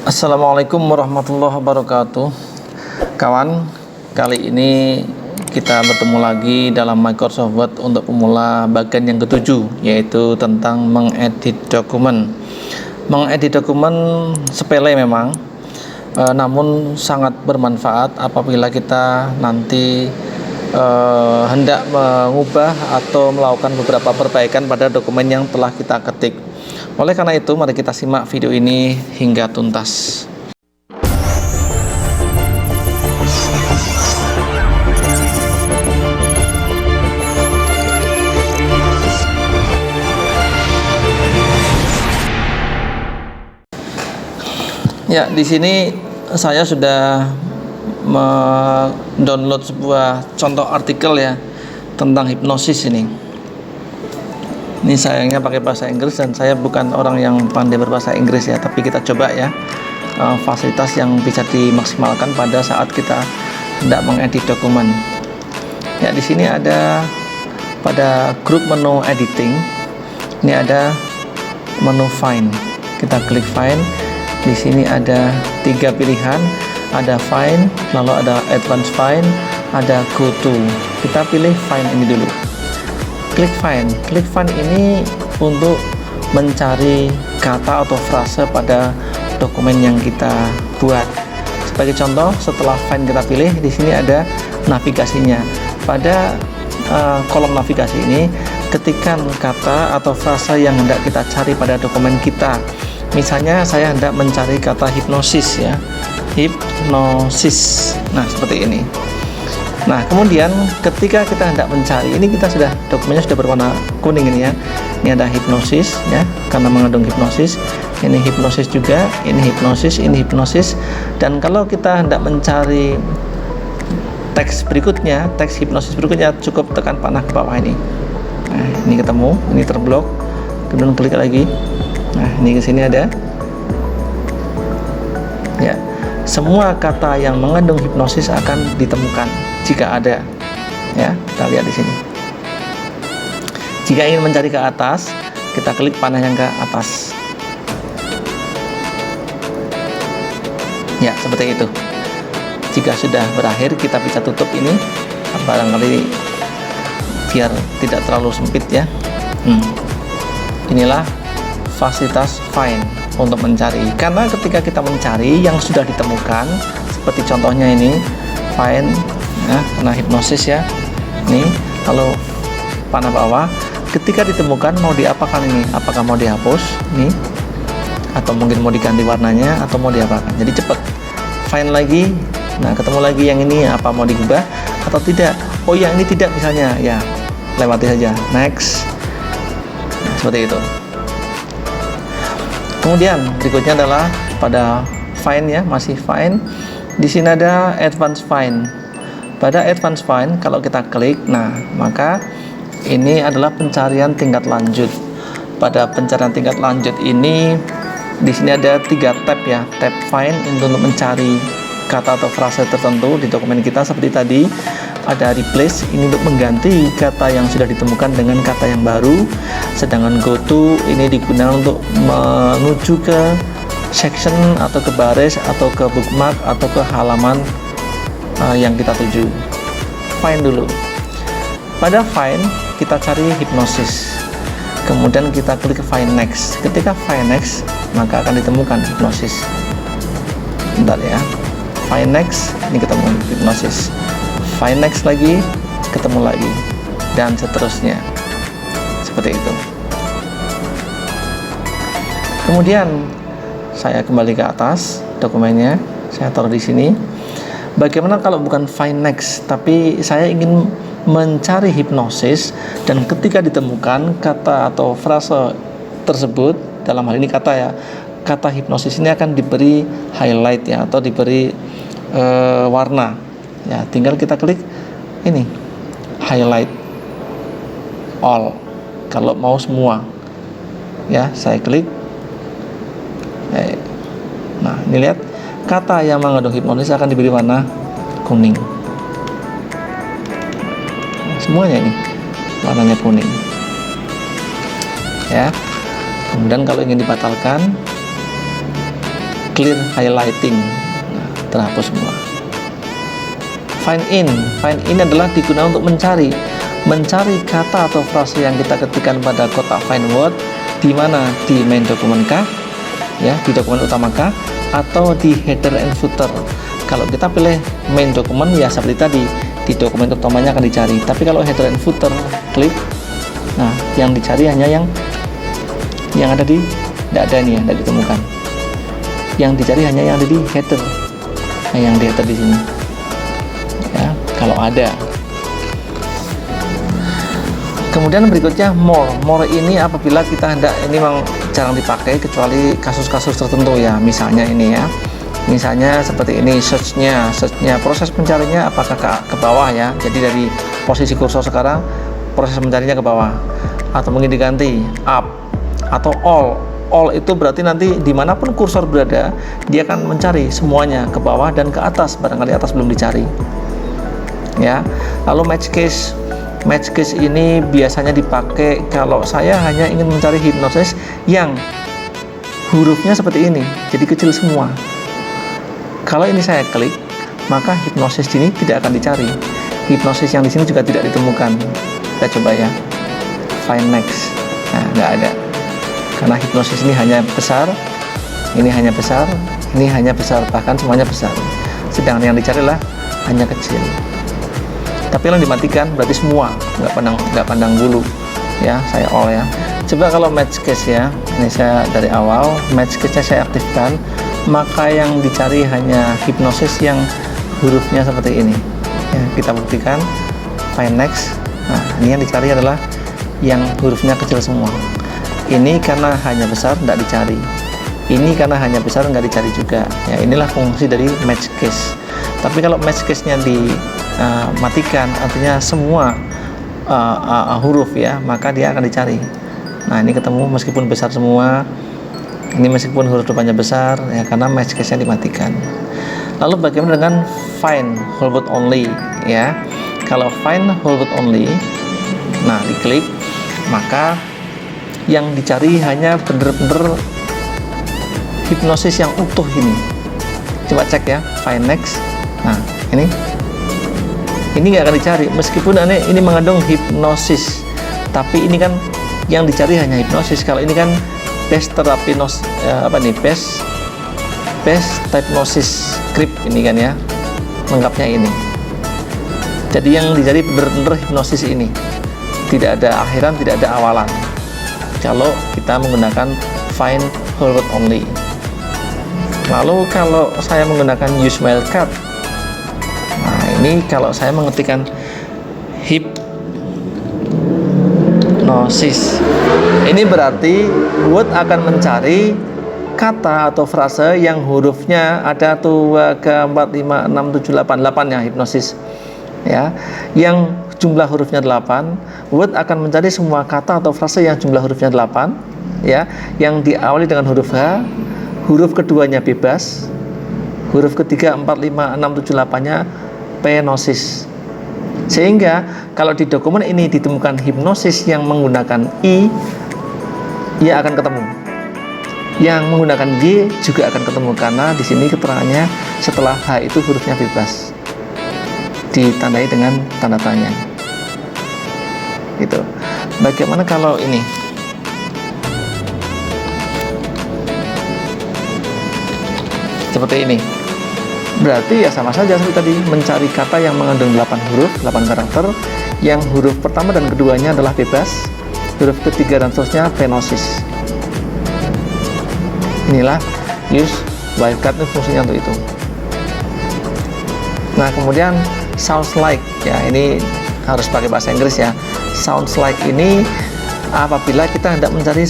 Assalamualaikum warahmatullahi wabarakatuh. Kawan, kali ini kita bertemu lagi dalam Microsoft Word untuk pemula bagian yang ketujuh, yaitu tentang mengedit dokumen. Mengedit dokumen sepele memang, namun sangat bermanfaat apabila kita nanti hendak mengubah atau melakukan beberapa perbaikan pada dokumen yang telah kita ketik. Oleh karena itu, mari kita simak video ini hingga tuntas. Ya, di sini saya sudah mendownload sebuah contoh artikel ya tentang hipnosis ini. Ini sayangnya pakai bahasa Inggris dan saya bukan orang yang pandai berbahasa Inggris ya, tapi kita coba ya fasilitas yang bisa dimaksimalkan pada saat kita hendak mengedit dokumen. Ya, di sini ada pada grup menu editing. Ini ada menu find. Kita klik find. Di sini ada 3 pilihan, ada find, lalu ada advanced find, ada go to. Kita pilih find ini dulu. Klik find. Klik find ini untuk mencari kata atau frase pada dokumen yang kita buat. Sebagai contoh, setelah find kita pilih, di sini ada navigasinya. Pada kolom navigasi ini, ketikkan kata atau frase yang hendak kita cari pada dokumen kita. Misalnya saya hendak mencari kata hipnosis ya, hipnosis. Nah, seperti ini. Nah, kemudian ketika kita hendak mencari, ini kita sudah, dokumennya sudah berwarna kuning ini ya. Ini ada hipnosis ya, karena mengandung hipnosis. Ini hipnosis juga, ini hipnosis, ini hipnosis. Dan kalau kita hendak mencari teks berikutnya, teks hipnosis berikutnya, cukup tekan panah ke bawah ini. Nah, ini ketemu, ini terblok. Kemudian klik lagi. Nah, ini ke sini ada. Ya. Semua kata yang mengandung hipnosis akan ditemukan jika ada. Ya, kita lihat di sini. Jika ingin mencari ke atas, kita klik panah yang ke atas. Ya, seperti itu. Jika sudah berakhir, kita bisa tutup ini. Barangkali biar tidak terlalu sempit ya. Inilah fasilitas find untuk mencari, karena ketika kita mencari yang sudah ditemukan, seperti contohnya ini find ya, karena hipnosis ya, ini lalu panah bawah, ketika ditemukan mau diapakan ini, apakah mau dihapus ini, atau mungkin mau diganti warnanya, atau mau diapakan. Jadi cepat find lagi. Nah, ketemu lagi yang ini, apa mau diubah atau tidak. Oh, yang ini tidak misalnya, ya lewati saja, next. Nah, seperti itu. Kemudian berikutnya adalah pada find ya, masih find. Di sini ada advanced find. Pada advanced find, kalau kita klik, nah maka ini adalah pencarian tingkat lanjut. Pada pencarian tingkat lanjut ini, di sini ada 3 tab ya. Tab find untuk mencari kata atau frase tertentu di dokumen kita seperti tadi. Ada replace, ini untuk mengganti kata yang sudah ditemukan dengan kata yang baru. Sedangkan go to ini digunakan untuk menuju ke section atau ke baris atau ke bookmark atau ke halaman yang kita tuju. Find dulu. Pada find kita cari hipnosis. Kemudian kita klik find next. Ketika find next, maka akan ditemukan hipnosis. Bentar ya. Find next, ini ketemu hipnosis. Find next lagi, ketemu lagi, dan seterusnya. Seperti itu. Kemudian saya kembali ke atas dokumennya, saya taruh di sini. Bagaimana kalau bukan find next, tapi saya ingin mencari hipnosis, dan ketika ditemukan kata atau frase tersebut, dalam hal ini kata ya, kata hipnosis ini akan diberi highlight ya, atau diberi warna ya. Tinggal kita klik ini highlight all kalau mau semua ya. Saya klik. Nah, ini lihat, kata yang mengandung hipnosis akan diberi warna kuning. Semuanya ini warnanya kuning ya. Kemudian kalau ingin dibatalkan, clear highlighting, terhapus semua. Find in adalah digunakan untuk mencari kata atau frase yang kita ketikkan pada kotak find word, di mana di main dokumen kah, ya, di dokumen utama kah, atau di header and footer. Kalau kita pilih main dokumen, ya seperti tadi, di dokumen utamanya akan dicari. Tapi kalau header and footer, klik, nah yang dicari hanya yang ada di, tidak ada nih ya, tidak ditemukan. Yang dicari hanya yang ada di header, nah, yang di header di sini. Ya, kalau ada. Kemudian berikutnya more ini apabila kita hendak, ini memang jarang dipakai kecuali kasus-kasus tertentu ya. Misalnya ini ya, misalnya seperti ini, searchnya proses pencarinya apakah ke bawah ya, jadi dari posisi kursor sekarang proses mencarinya ke bawah, atau mungkin diganti up atau all itu berarti nanti dimanapun kursor berada dia akan mencari semuanya ke bawah dan ke atas, barangkali atas belum dicari ya. Lalu match case ini biasanya dipakai kalau saya hanya ingin mencari hipnosis yang hurufnya seperti ini, jadi kecil semua. Kalau ini saya klik, maka hipnosis ini tidak akan dicari. Hipnosis yang di sini juga tidak ditemukan. Kita coba ya, find next. Nah, nggak ada. Karena hipnosis ini hanya besar, ini hanya besar, ini hanya besar, bahkan semuanya besar. Sedangkan yang dicari lah hanya kecil. Tapi yang dimatikan berarti semua, nggak pandang bulu ya, saya all ya. Coba kalau match case ya, ini saya dari awal match case-nya saya aktifkan, maka yang dicari hanya hipnosis yang hurufnya seperti ini ya. Kita buktikan find next. Nah, ini yang dicari adalah yang hurufnya kecil semua. Ini karena hanya besar tidak dicari, ini karena hanya besar nggak dicari juga ya. Inilah fungsi dari match case. Tapi kalau match case-nya dimatikan, artinya semua huruf ya, maka dia akan dicari. Nah, ini ketemu meskipun besar semua, ini meskipun huruf depannya besar ya, karena match case-nya dimatikan. Lalu bagaimana dengan find whole word only ya? Kalau find whole word only, nah diklik, maka yang dicari hanya bener-bener hipnosis yang utuh ini. Coba cek ya, find next. Nah, ini nggak akan dicari meskipun ini mengandung hipnosis, tapi ini kan yang dicari hanya hipnosis. Kalau ini kan best terapi best hypnosis script ini kan ya, lengkapnya ini. Jadi yang dicari benar-benar hipnosis ini, tidak ada akhiran, tidak ada awalan kalau kita menggunakan find whole word only. Lalu kalau saya menggunakan use wildcard, nah ini kalau saya mengetikkan hipnosis, ini berarti Word akan mencari kata atau frase yang hurufnya ada 2, 3, 4, 5, 6, 7, 8 ya, hipnosis ya, yang jumlah hurufnya 8. Word akan mencari semua kata atau frase yang jumlah hurufnya 8 ya, yang diawali dengan huruf H, huruf keduanya bebas, huruf ketiga 4, 5, 6, 7, 8-nya penosis. Sehingga kalau di dokumen ini ditemukan hipnosis yang menggunakan I, ia akan ketemu. Yang menggunakan G juga akan ketemu, karena di sini keterangannya setelah H itu hurufnya bebas, ditandai dengan tanda tanya. Gitu. Bagaimana kalau ini? Seperti ini. Berarti ya sama saja seperti tadi, mencari kata yang mengandung 8 huruf, 8 karakter, yang huruf pertama dan keduanya adalah bebas, huruf ketiga dan seterusnya penosis. Inilah use wildcard, itu fungsinya untuk itu. Nah, kemudian sounds like ya, ini harus pakai bahasa Inggris ya. Sounds like ini apabila kita hendak mencari,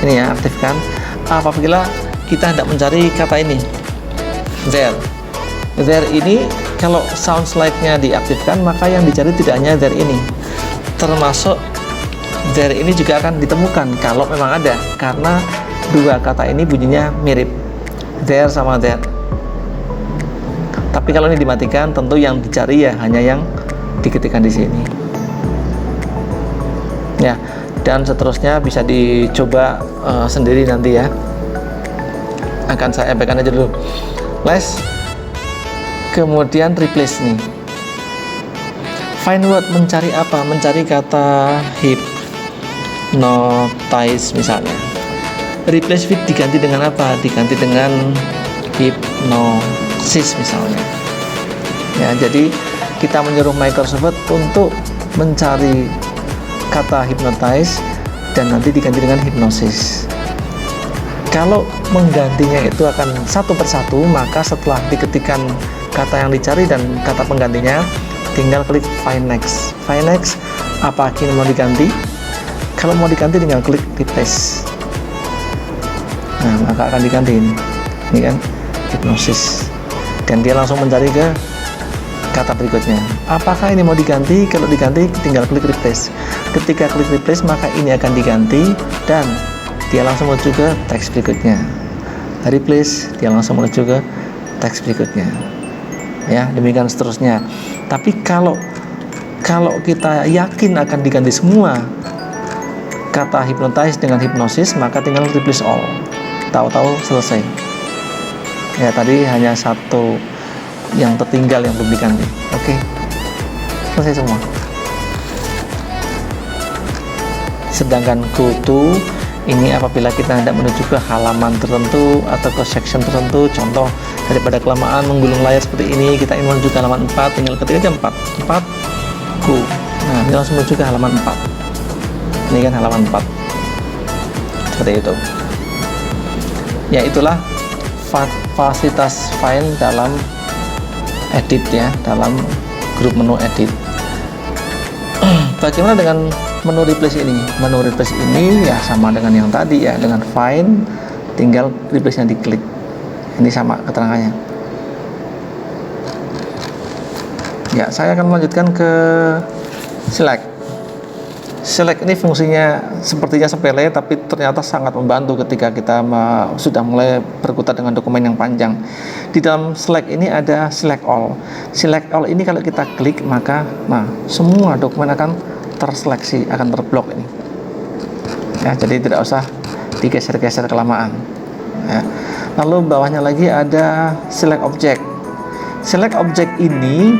ini ya, aktifkan apabila kita hendak mencari kata ini there ini, kalau sounds like-nya diaktifkan, maka yang dicari tidak hanya there ini, termasuk there ini juga akan ditemukan kalau memang ada, karena dua kata ini bunyinya mirip, there sama there. Tapi kalau ini dimatikan, tentu yang dicari ya hanya yang diketikkan di sini ya, dan seterusnya bisa dicoba sendiri nanti ya. akan saya abaikan aja dulu. Less, kemudian replace nih. Find word, mencari apa? Mencari kata hypnotize misalnya. Replace with diganti dengan apa? Diganti dengan hypnosis misalnya. Ya, jadi kita menyuruh Microsoft untuk mencari kata hypnotize dan nanti diganti dengan hypnosis. Kalau menggantinya itu akan satu persatu, maka setelah diketikkan kata yang dicari dan kata penggantinya, tinggal klik find next. Find next, apa yang mau diganti? Kalau mau diganti tinggal klik replace. Nah, maka akan diganti ini kan hipnosis, dan dia langsung mencari ke kata berikutnya. Apakah ini mau diganti? Kalau diganti tinggal klik replace. Ketika klik replace maka ini akan diganti dan dia langsung menuju ke teks berikutnya. Replace, dia langsung menuju ke teks berikutnya. Ya, demikian seterusnya. Tapi kalau kita yakin akan diganti semua kata hypnotize dengan hipnosis, maka tinggal replace all. Tahu-tahu selesai. Ya, tadi hanya satu yang tertinggal yang belum diganti. Oke, selesai semua. Sedangkan go to ini apabila kita hendak menuju ke halaman tertentu atau ke section tertentu, contoh daripada kelamaan menggulung layar seperti ini, kita ingin menuju ke halaman 4, tinggal ketik aja 4 go. Nah, ini langsung menuju ke halaman 4. Ini kan halaman 4 seperti itu. Ya, itulah fasilitas find dalam edit ya, dalam grup menu edit. Bagaimana dengan menu replace ini? Menu replace ini ya sama dengan yang tadi ya, dengan find tinggal replace-nya diklik. Ini sama keterangannya. Ya, saya akan melanjutkan ke select. Select ini fungsinya sepertinya sepele, tapi ternyata sangat membantu ketika kita sudah mulai berkutat dengan dokumen yang panjang. Di dalam select ini ada select all. Select all ini kalau kita klik maka semua dokumen akan terseleksi, akan terblok ini. Ya, jadi tidak usah digeser-geser kelamaan. Ya. Lalu bawahnya lagi ada select object. Select object ini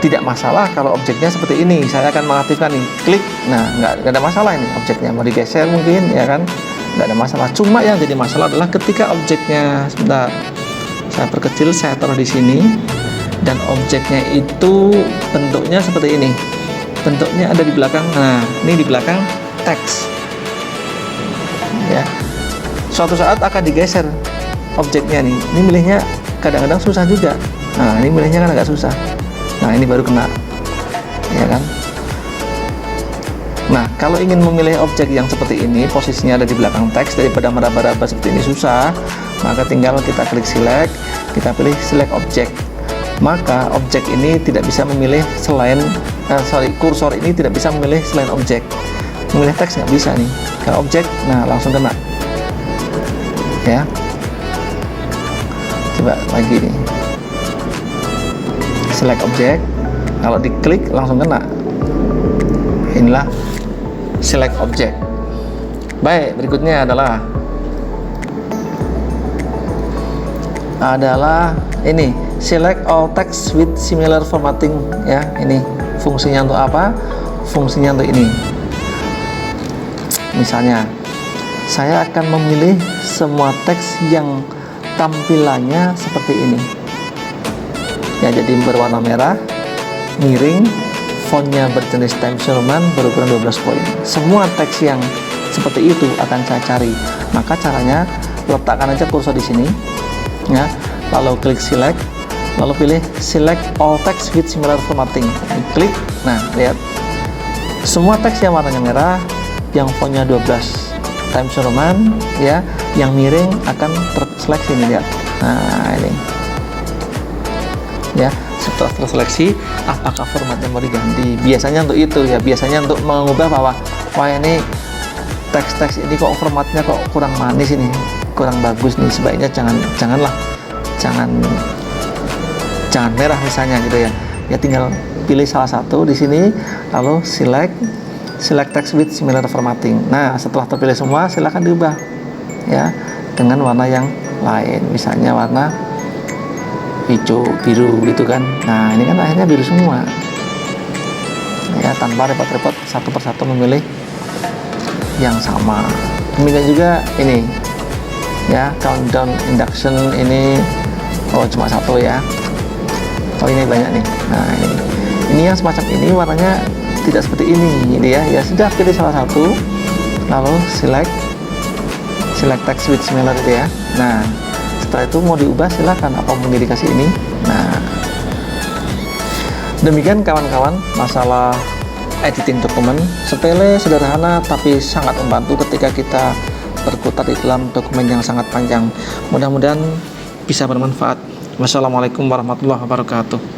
tidak masalah kalau objeknya seperti ini. Saya akan mengaktifkan nih, klik. Nah, nggak ada masalah ini objeknya. Mau digeser mungkin, ya kan? Nggak ada masalah. Cuma yang jadi masalah adalah ketika objeknya, sebentar, saya perkecil, saya taruh di sini, dan objeknya itu bentuknya seperti ini. Bentuknya ada di belakang. Nah, ini di belakang teks. Ya, suatu saat akan digeser objeknya nih. Ini milihnya kadang-kadang susah juga. Nah, ini milihnya kan agak susah. Nah, ini baru kena, ya kan? Nah, kalau ingin memilih objek yang seperti ini, posisinya ada di belakang teks, daripada meraba-raba seperti ini susah, maka tinggal kita klik select, kita pilih select object. Maka objek ini tidak bisa memilih selain, kursor ini tidak bisa memilih selain objek. Memilih teks nggak bisa nih. Kalau objek, nah langsung kena. Ya. Coba lagi nih. Select object, kalau diklik langsung kena. Inilah select object. Baik, berikutnya adalah ini select all text with similar formatting ya. Ini fungsinya untuk apa? Fungsinya untuk ini. Misalnya saya akan memilih semua teks yang tampilannya seperti ini. Ya, jadi berwarna merah, miring, fontnya berjenis Times New Roman, berukuran 12 poin. Semua teks yang seperti itu akan saya cari. Maka caranya letakkan aja kursor di sini, ya. Lalu klik select, lalu pilih select all text with similar formatting. Klik, nah lihat, semua teks yang warnanya merah, yang fontnya 12 Times New Roman, ya, yang miring akan terseleksi nih, lihat. Nah ini. Ya, setelah terseleksi apakah formatnya mau diganti, biasanya untuk itu ya, biasanya untuk mengubah bahwa wah ini teks-teks ini kok formatnya kok kurang manis ini, kurang bagus nih, sebaiknya jangan merah misalnya gitu ya. Ya tinggal pilih salah satu di sini, lalu select text with similar formatting. Nah, setelah terpilih semua silakan diubah ya dengan warna yang lain, misalnya warna hijau, biru gitu kan. Nah ini kan akhirnya biru semua ya, tanpa repot-repot satu persatu memilih yang sama. Demikian juga ini ya, countdown induction ini, oh cuma satu ya, oh ini banyak nih. Nah ini yang semacam ini warnanya tidak seperti ini ya, ya sudah pilih salah satu lalu select text with similar itu ya. Nah setelah itu mau diubah silakan, apa mau dikasih ini. Nah demikian kawan-kawan masalah editing dokumen, sepele, sederhana, tapi sangat membantu ketika kita berkutat di dalam dokumen yang sangat panjang. Mudah-mudahan bisa bermanfaat. Wassalamualaikum warahmatullahi wabarakatuh.